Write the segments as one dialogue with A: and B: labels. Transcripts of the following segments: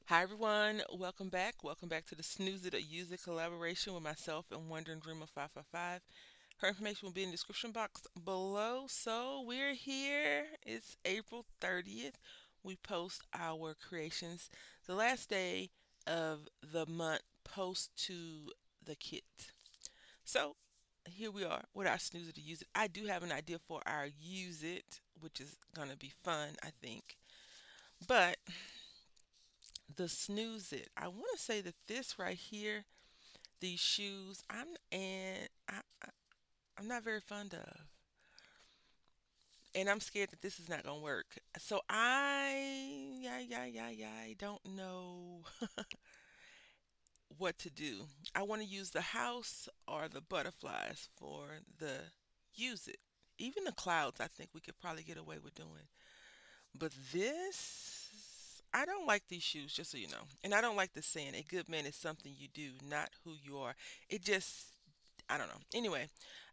A: Hi everyone, welcome back. Welcome back to the Snooze It or Use It collaboration with myself and Wondering Dreamer 555. Her information will be in the description box below. So we're here. It's April 30th. We post our creations the last day of the month post to the kit. So here we are with our Snooze It or Use It. I do have an idea for our Use It, which is going to be fun, I think. But the snooze it. I want to say that this right here, these shoes, I'm not very fond of, and I'm scared that this is not gonna work. So I don't know what to do. I want to use the house or the butterflies for the use it. Even the clouds, I think we could probably get away with doing. But this, I don't like these shoes, just so you know. And I don't like the saying, a good man is something you do, not who you are. It just, I don't know. Anyway,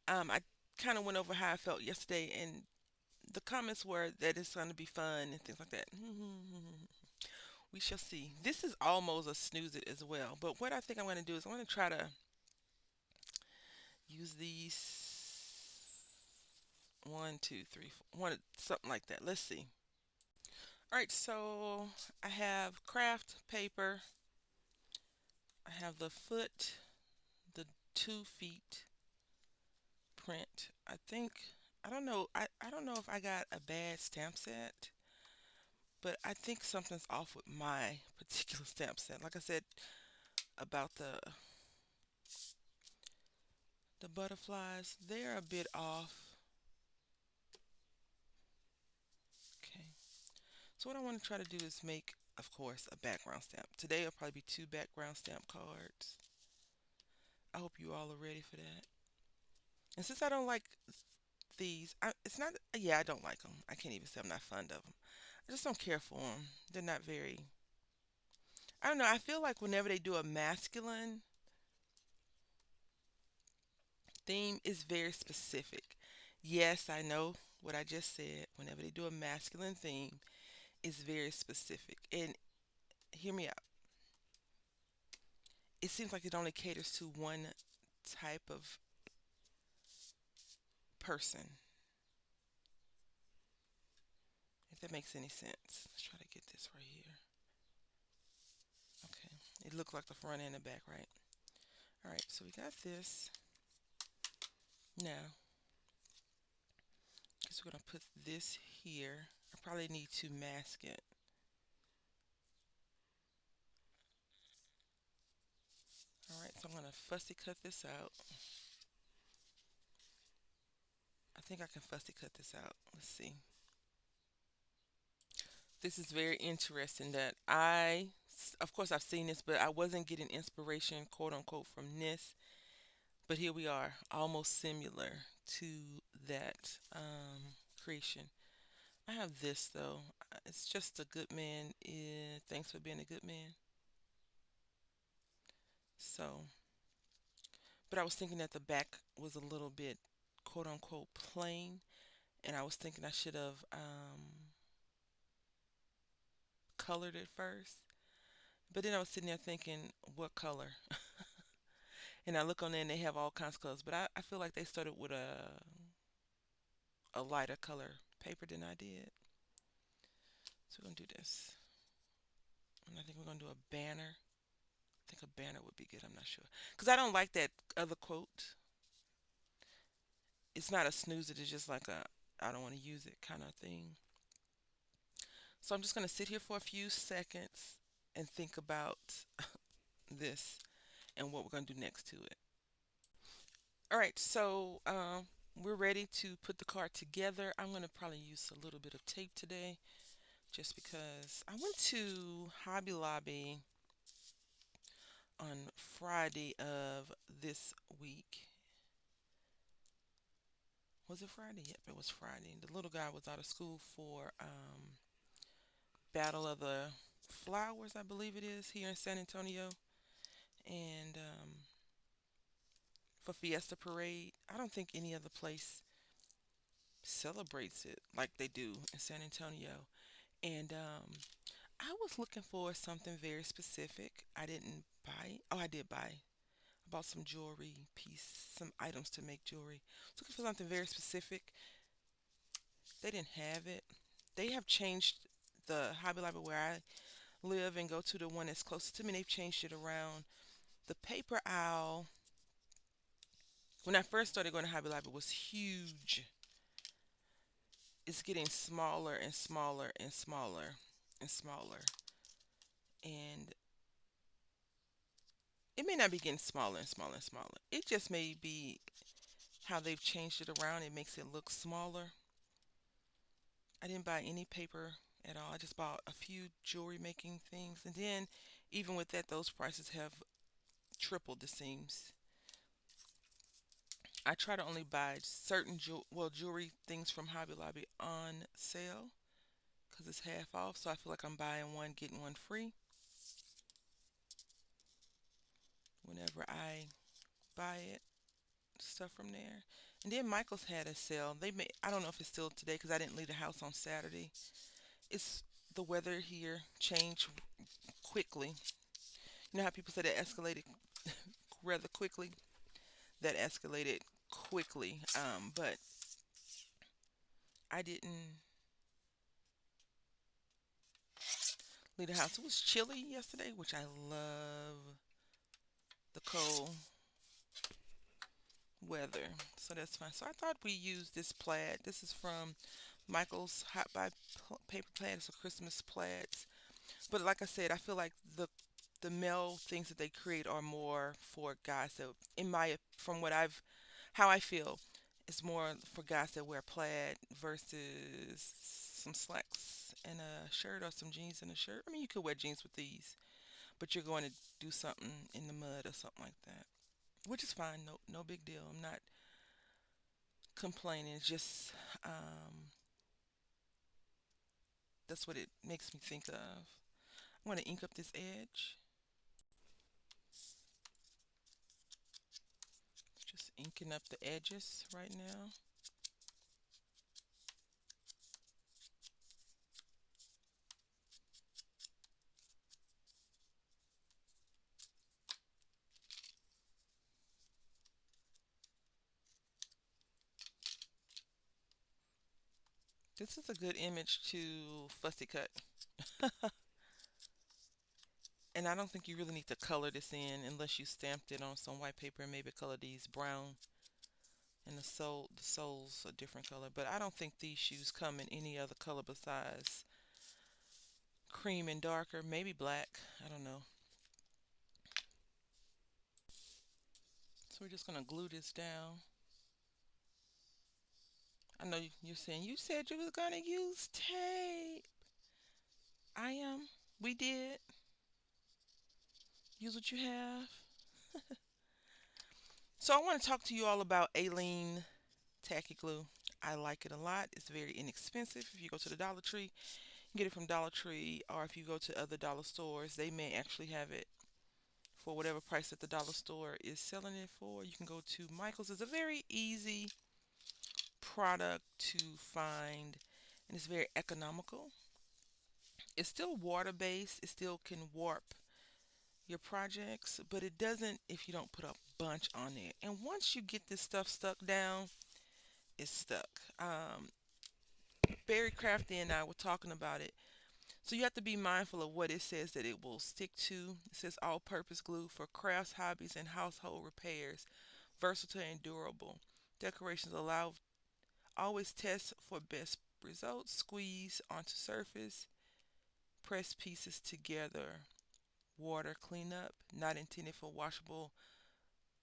A: I kind of went over how I felt yesterday, and the comments were that it's going to be fun and things like that. We shall see. This is almost a snooze it as well. But what I think I'm going to do is I'm going to try to use these one, two, three, four, one, something like that. Let's see. All right, so I have craft paper. I have the foot, the 2 feet print. I don't know. I don't know if I got a bad stamp set, but I think something's off with my particular stamp set. Like I said about the butterflies, they're a bit off. Okay. So what I want to try to do is make, of course, a background stamp. Today will probably be 2 background stamp cards. I hope you all are ready for that. And since I don't like it's not, yeah, I don't like them. I can't even say I'm not fond of them. I just don't care for them. They're not very, I don't know. I feel like whenever they do a masculine theme, it's very specific. Yes, I know what I just said. Whenever they do a masculine theme, it's very specific. And hear me out. It seems like it only caters to one type of person, if that makes any sense. Let's try to get this right here. Okay. It looks like the front and the back, right? All right, so we got this. Now, I guess we're going to put this here. I probably need to mask it. All right, so I'm going to fussy cut this out. I think I can fussy cut this out. Let's see. This is very interesting that of course, I've seen this, but I wasn't getting inspiration, quote unquote, from this. But here we are, almost similar to that creation. I have this though. It's just a good man. Thanks for being a good man. So, but I was thinking that the back was a little bit, quote unquote, plain, and I was thinking I should have colored it first. But then I was sitting there thinking, what color? And I look on there and they have all kinds of colors. But I feel like they started with a lighter color paper than I did. So we're gonna do this. And I think we're gonna do a banner. I think a banner would be good. I'm not sure because I don't like that other quote. It's not a snooze. It is just like a I don't want to use it kind of thing. So I'm just gonna sit here for a few seconds and think about this and what we're gonna do next to it. All right, so we're ready to put the card together. I'm gonna probably use a little bit of tape today just because I went to Hobby Lobby on Friday of this week. Was it Friday? Yep, it was Friday. The little guy was out of school for Battle of the Flowers, I believe it is, here in San Antonio. And for Fiesta Parade, I don't think any other place celebrates it like they do in San Antonio. And I was looking for something very specific. I didn't buy. Oh, I did buy. I bought some jewelry piece, some items to make jewelry. I was looking for something very specific. They didn't have it. They have changed the Hobby Lobby where I live and go to the one that's closest to me. They've changed it around. The paper owl, when I first started going to Hobby Lobby, was huge. It's getting smaller and smaller and smaller and smaller. And it may not be getting smaller and smaller and smaller. It just may be how they've changed it around. It makes it look smaller. I didn't buy any paper at all. I just bought a few jewelry making things. And then, even with that, those prices have tripled, it seems. I try to only buy certain jewelry things from Hobby Lobby on sale because it's half off. So I feel like I'm buying one, getting one free whenever I buy it. Stuff from there. And then Michael's had a sale. I don't know if it's still today because I didn't leave the house on Saturday. It's the weather here changed quickly. You know how people said it escalated rather quickly? That escalated quickly. But I didn't leave the house. It was chilly yesterday, which I love the cold weather. So that's fine. So I thought we used this plaid. This is from Michael's Hot Buy Paper Plaid. It's a Christmas plaid. But like I said, I feel like the male things that they create are more for guys that, from what I've, how I feel, it's more for guys that wear plaid versus some slacks and a shirt or some jeans and a shirt. I mean, you could wear jeans with these, but you're going to do something in the mud or something like that, which is fine. No, no big deal. I'm not complaining. It's just that's what it makes me think of. I want to ink up this edge. Just inking up the edges right now. This is a good image to fussy cut. And I don't think you really need to color this in unless you stamped it on some white paper and maybe color these brown. And the sole's a different color. But I don't think these shoes come in any other color besides cream and darker, maybe black. I don't know. So we're just gonna glue this down. I know you're saying you said you was gonna use tape. I am. We did. Use what you have. So I want to talk to you all about Alene tacky glue. I like it a lot. It's very inexpensive. If you go to the Dollar Tree, you get it from Dollar Tree, or if you go to other dollar stores, they may actually have it for whatever price that the dollar store is selling it for. You can go to Michael's. It's a very easy product to find, and it's very economical. It's still water based. It still can warp your projects, but it doesn't if you don't put a bunch on it. And once you get this stuff stuck down, it's stuck. Barry Crafty and I were talking about it. So you have to be mindful of what it says that it will stick to. It says all purpose glue for crafts, hobbies, and household repairs. Versatile and durable. Decorations allow always test for best results. Squeeze onto surface. Press pieces together. Water cleanup. Not intended for washable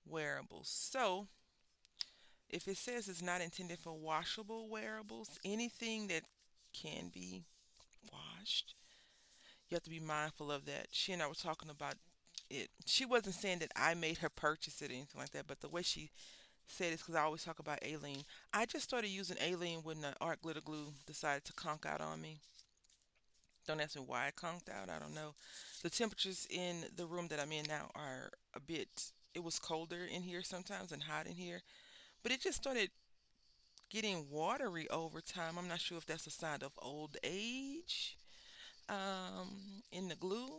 A: wearables. So if it says it's not intended for washable wearables, anything that can be washed, you have to be mindful of that. She and I were talking about it. She wasn't saying that I made her purchase it or anything like that, but the way she said it's because I always talk about Alene. I just started using Alene when the art glitter glue decided to conk out on me. Don't ask me why it conked out. I don't know. The temperatures in the room that I'm in now are a bit. It was colder in here sometimes and hot in here, but it just started getting watery over time. I'm not sure if that's a sign of old age. in the glue,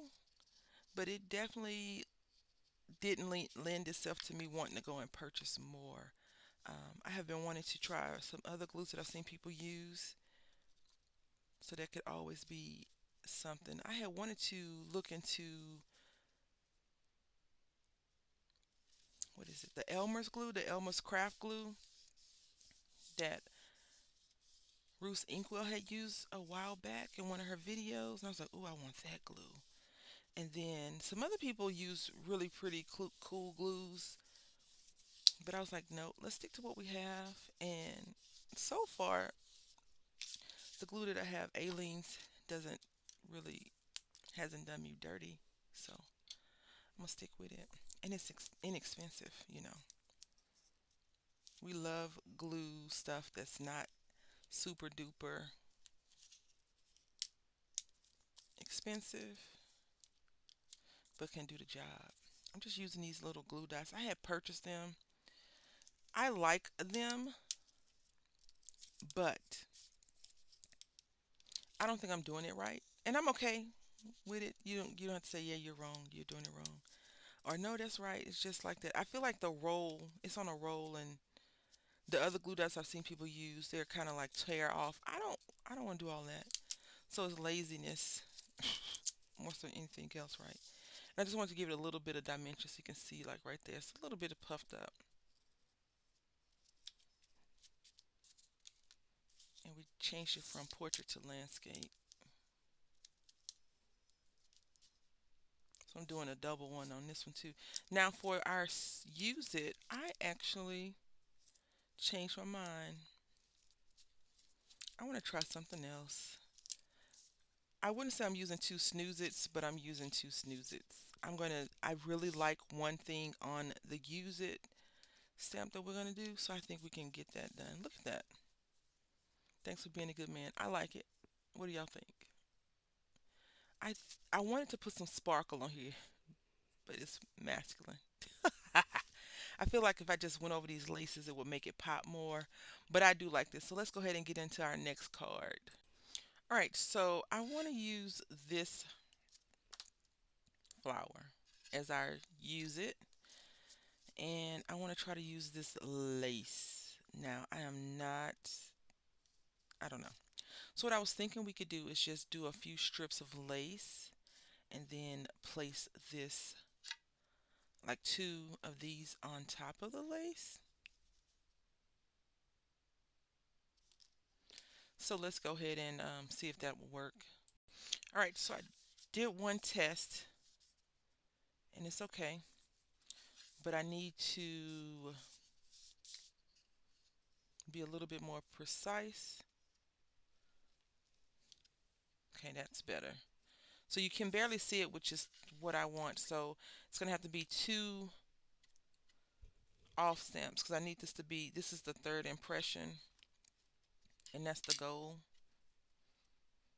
A: but it definitely didn't lend itself to me wanting to go and purchase more. I have been wanting to try some other glues that I've seen people use, so that could always be something. I had wanted to look into, what is it, the Elmer's glue, the Elmer's craft glue that Ruth Inkwell had used a while back in one of her videos. And I was like, oh, I want that glue. And then some other people use really pretty cool glues, but I was like, no, let's stick to what we have. And so far, the glue that I have, Aleene's, doesn't really, hasn't done me dirty. So I'm gonna stick with it. And it's inexpensive, you know. We love glue stuff that's not super duper expensive, but can do the job. I'm just using these little glue dots. I had purchased them. I like them, but I don't think I'm doing it right. And I'm okay with it. You don't have to say, yeah, you're wrong, you're doing it wrong. Or no, that's right. It's just like that. I feel like the roll, it's on a roll, and the other glue dots I've seen people use, they're kind of like tear off. I don't want to do all that. So it's laziness more so than anything else, right? And I just wanted to give it a little bit of dimension so you can see, like right there, it's a little bit of puffed up. And we changed it from portrait to landscape. So I'm doing a double one on this one too. Now for our use it, I actually changed my mind. I want to try something else. I wouldn't say I'm using two snoozits, but I'm using two snoozits. I really like one thing on the use it stamp that we're gonna do, so I think we can get that done. Look at that. Thanks for being a good man. I like it. What do y'all think? I wanted to put some sparkle on here, but it's masculine. I feel like if I just went over these laces, it would make it pop more. But I do like this. So let's go ahead and get into our next card. All right, so I want to use this flower as I use it. And I want to try to use this lace. Now, I don't know. So what I was thinking we could do is just do a few strips of lace and then place this, like two of these on top of the lace. So let's go ahead and see if that will work. All right, so I did one test and it's okay, but I need to be a little bit more precise. Okay, that's better. So you can barely see it, which is what I want. So it's going to have to be two off stamps because I need this to be, this is the third impression and that's the goal.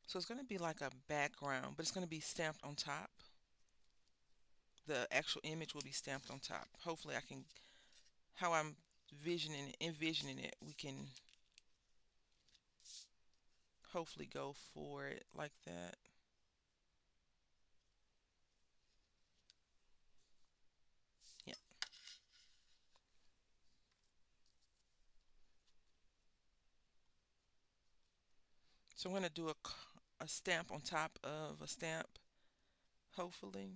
A: So it's going to be like a background, but it's going to be stamped on top. The actual image will be stamped on top. Hopefully I can, how I'm envisioning it, we can hopefully go for it like that. Yeah. So I'm going to do a stamp on top of a stamp, hopefully.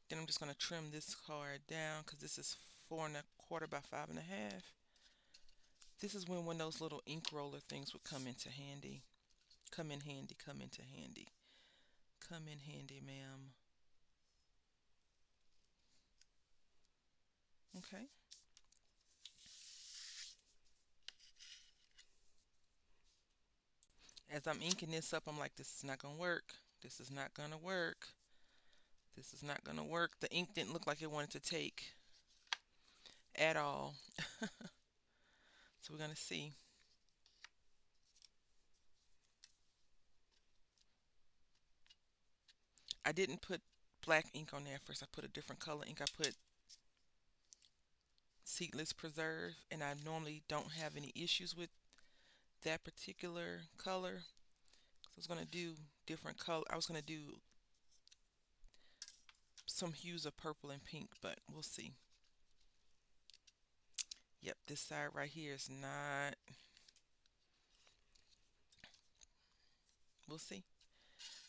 A: Then I'm just going to trim this card down because this is 4 1/4 by 5 1/2. This is when those little ink roller things would come into handy. Come in handy, come into handy. Come in handy, ma'am. Okay. As I'm inking this up, I'm like, this is not going to work. This is not going to work. This is not going to work. The ink didn't look like it wanted to take at all. So we're going to see. I didn't put black ink on there first. I put a different color ink. I put Seedless Preserve, and I normally don't have any issues with that particular color. So I was gonna do different color. I was gonna do some hues of purple and pink, but we'll see. Yep, this side right here is not. We'll see.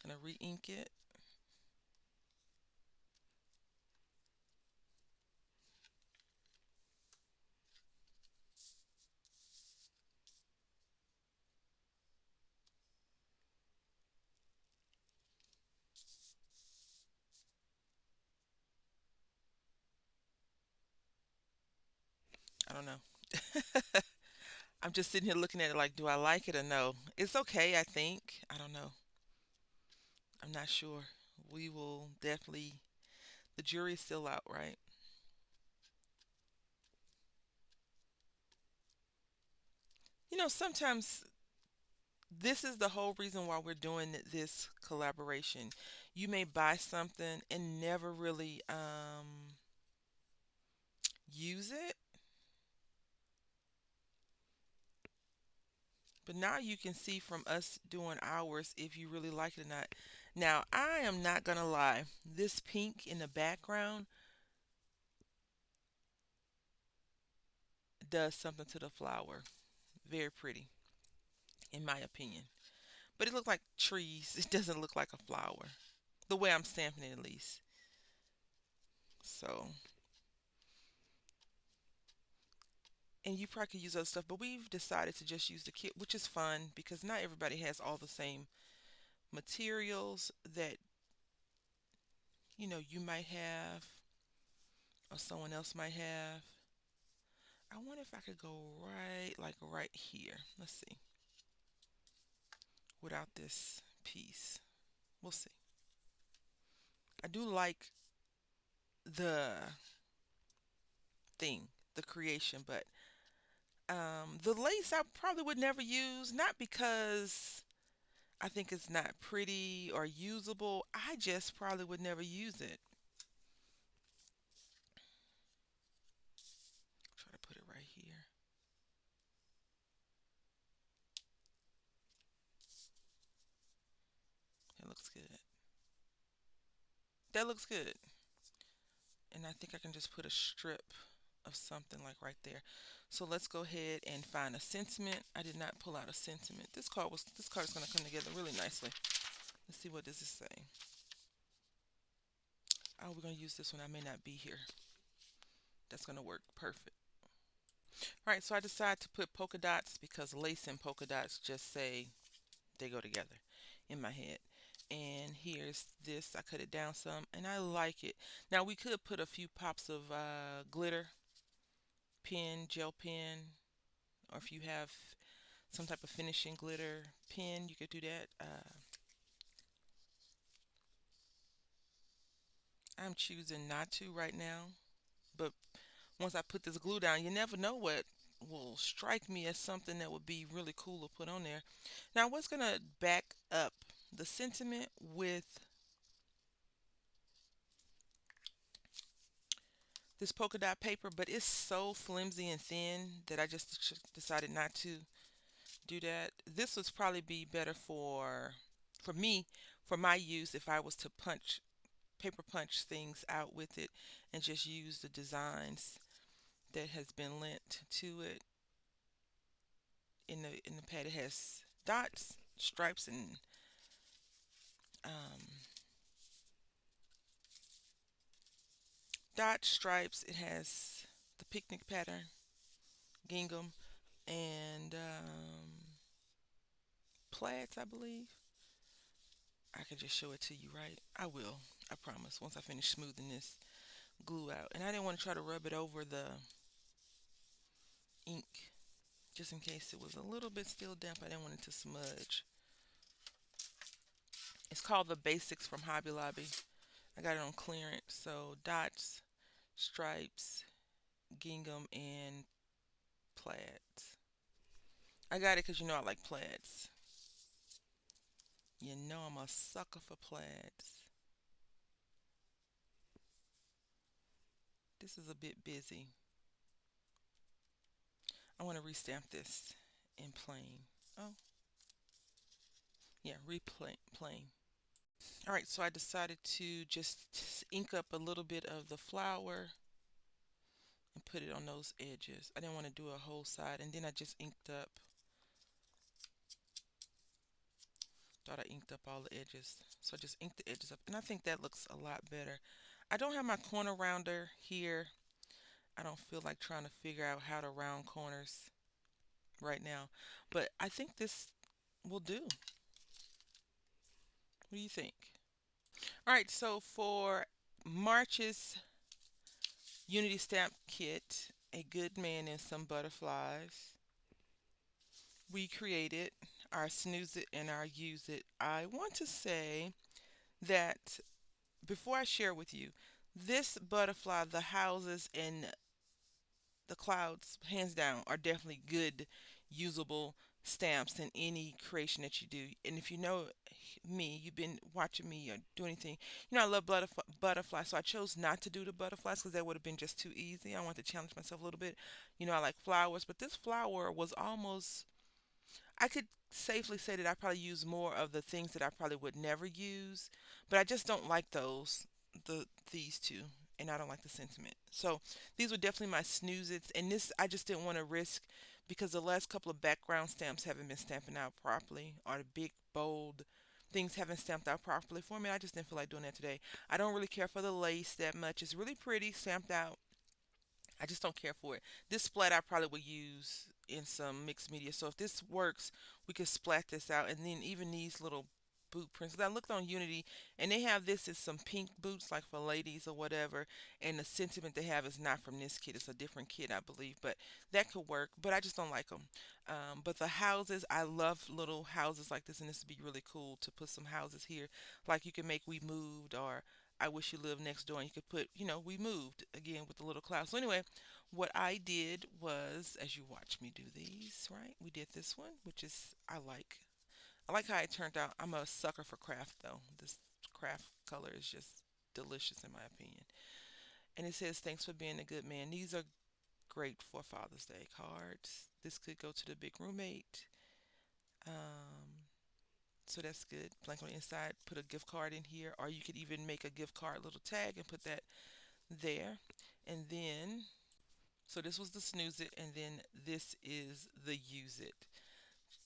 A: Gonna re-ink it. I don't know. I'm just sitting here looking at it like, do I like it or no? It's okay, I think. I don't know. I'm not sure. We will definitely. The jury's still out, right? Sometimes this is the whole reason why we're doing this collaboration. You may buy something and never really use it, but now you can see from us doing ours if you really like it or not. Now, I am not gonna lie, this pink in the background does something to the flower. Very pretty, in my opinion. But it looks like trees. It doesn't look like a flower. The way I'm stamping it, at least. So, and you probably could use other stuff, but we've decided to just use the kit, which is fun because not everybody has all the same materials that you might have or someone else might have. I wonder if I could go right, like right here. Let's see. Without this piece, we'll see. I do like the thing, the creation, but the lace I probably would never use, not because I think it's not pretty or usable. I just probably would never use it. Try to put it right here. It looks good. That looks good. And I think I can just put a strip of something like right there. So let's go ahead and find a sentiment. I did not pull out a sentiment. This card is going to come together really nicely. Let's see, what does it say. Oh, we're going to use this one. I may not be here. That's going to work perfect. All right, so I decided to put polka dots because lace and polka dots just say they go together in my head. And here's this. I cut it down some, and I like it. Now we could put a few pops of glitter pen, gel pen, or if you have some type of finishing glitter pen, you could do that. I'm choosing not to right now, but once I put this glue down, you never know what will strike me as something that would be really cool to put on there. Now, what's gonna back up the sentiment with this polka dot paper, but it's so flimsy and thin that I just decided not to do that. This would probably be better for me, for my use, if I was to paper punch things out with it and just use the designs that has been lent to it. In the pad, it has dots, stripes, and um, dot stripes. It has the picnic pattern, gingham, and plaids, I believe. I can just show it to you, right? I will. I promise. Once I finish smoothing this glue out, and I didn't want to try to rub it over the ink, just in case it was a little bit still damp. I didn't want it to smudge. It's called the Basics from Hobby Lobby. I got it on clearance. So dots, stripes, gingham, and plaids. I got it because I like plaids. You know I'm a sucker for plaids. This is a bit busy. I want to restamp this in plain. Oh, Yeah, plain. All right, so I decided to just ink up a little bit of the flower and put it on those edges. I didn't want to do a whole side, and then I just inked up, thought I inked up all the edges. So I just inked the edges up, and I think that looks a lot better. I don't have my corner rounder here. I don't feel like trying to figure out how to round corners right now, but I think this will do. What do you think? All right, so for March's Unity Stamp Kit, A Good Man and Some Butterflies, we created our Snooze It and our Use It. I want to say that before I share with you, this butterfly, the houses, and the clouds, hands down, are definitely good, usable stamps in any creation that you do. And if you know me, you've been watching me or do anything, you know I love butterflies. So I chose not to do the butterflies because that would have been just too easy. I want to challenge myself a little bit. You know, I like flowers, but this flower was almost, I could safely say that I probably use more of the things that I probably would never use, but I just don't like these two, and I don't like the sentiment. So these were definitely my snoozes, and this I just didn't want to risk because the last couple of background stamps haven't been stamping out properly, or the big bold things haven't stamped out properly for me. I just didn't feel like doing that today. I don't really care for the lace that much. It's really pretty stamped out. I just don't care for it. This splat I probably would use in some mixed media. So if this works, we could splat this out. And then even these little boot prints. 'Cause I looked on Unity and they have this as some pink boots like for ladies or whatever. And the sentiment they have is not from this kit. It's a different kit, I believe. But that could work. But I just don't like them. But the houses, I love little houses like this. And this would be really cool to put some houses here. Like you can make We Moved or I wish you lived next door, and you could put, we moved again with the little cloud. So anyway, what I did was, as you watch me do these, right? We did this one, which is I like. I like how it turned out. I'm a sucker for craft though. This craft color is just delicious in my opinion. And it says, "Thanks for being a good man." These are great for Father's Day cards. This could go to the big roommate. Um, so that's good. Blank on the inside. Put a gift card in here, or you could even make a gift card little tag and put that there. And then, so this was the snooze it, and then this is the use it.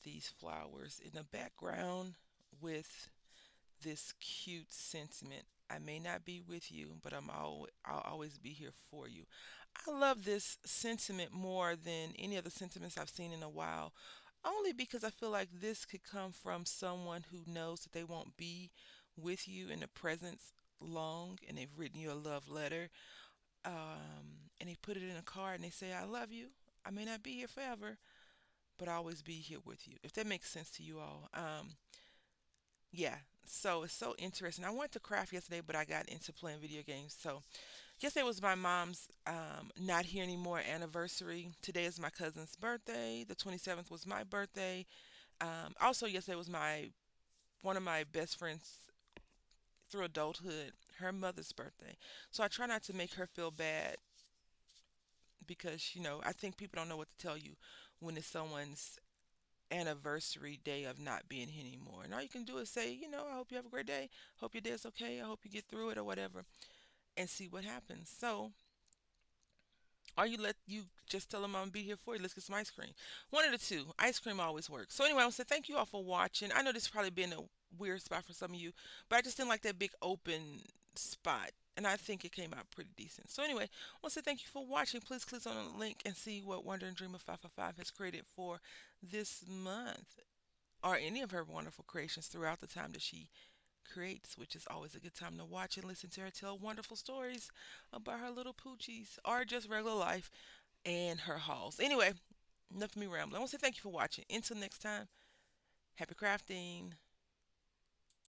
A: These flowers in the background with this cute sentiment. I may not be with you, but I'll always be here for you. I love this sentiment more than any other sentiments I've seen in a while, only because I feel like this could come from someone who knows that they won't be with you in the presence long, and they've written you a love letter, and they put it in a card and they say, "I love you. I may not be here forever, but I'll always be here with you." If that makes sense to you all. Yeah, so it's so interesting. I went to craft yesterday, but I got into playing video games. So yesterday was my mom's not here anymore anniversary. Today is my cousin's birthday. The 27th was my birthday. Also yesterday was my one of my best friends through adulthood, her mother's birthday. So I try not to make her feel bad because I think people don't know what to tell you when it's someone's anniversary day of not being here anymore. And all you can do is say, "I hope you have a great day. Hope your day is okay. I hope you get through it or whatever," and see what happens. So, or you just tell them I'm gonna be here for you. Let's get some ice cream. One of the two. Ice cream always works. So anyway, I want to say thank you all for watching. I know this has probably been a weird spot for some of you, but I just didn't like that big open spot. And I think it came out pretty decent. So anyway, I want to say thank you for watching. Please click on the link and see what Wonder and Dream of 555 has created for this month, or any of her wonderful creations throughout the time that she creates, which is always a good time to watch and listen to her tell wonderful stories about her little poochies or just regular life and her hauls. Anyway, enough of me rambling. I want to say thank you for watching. Until next time, happy crafting.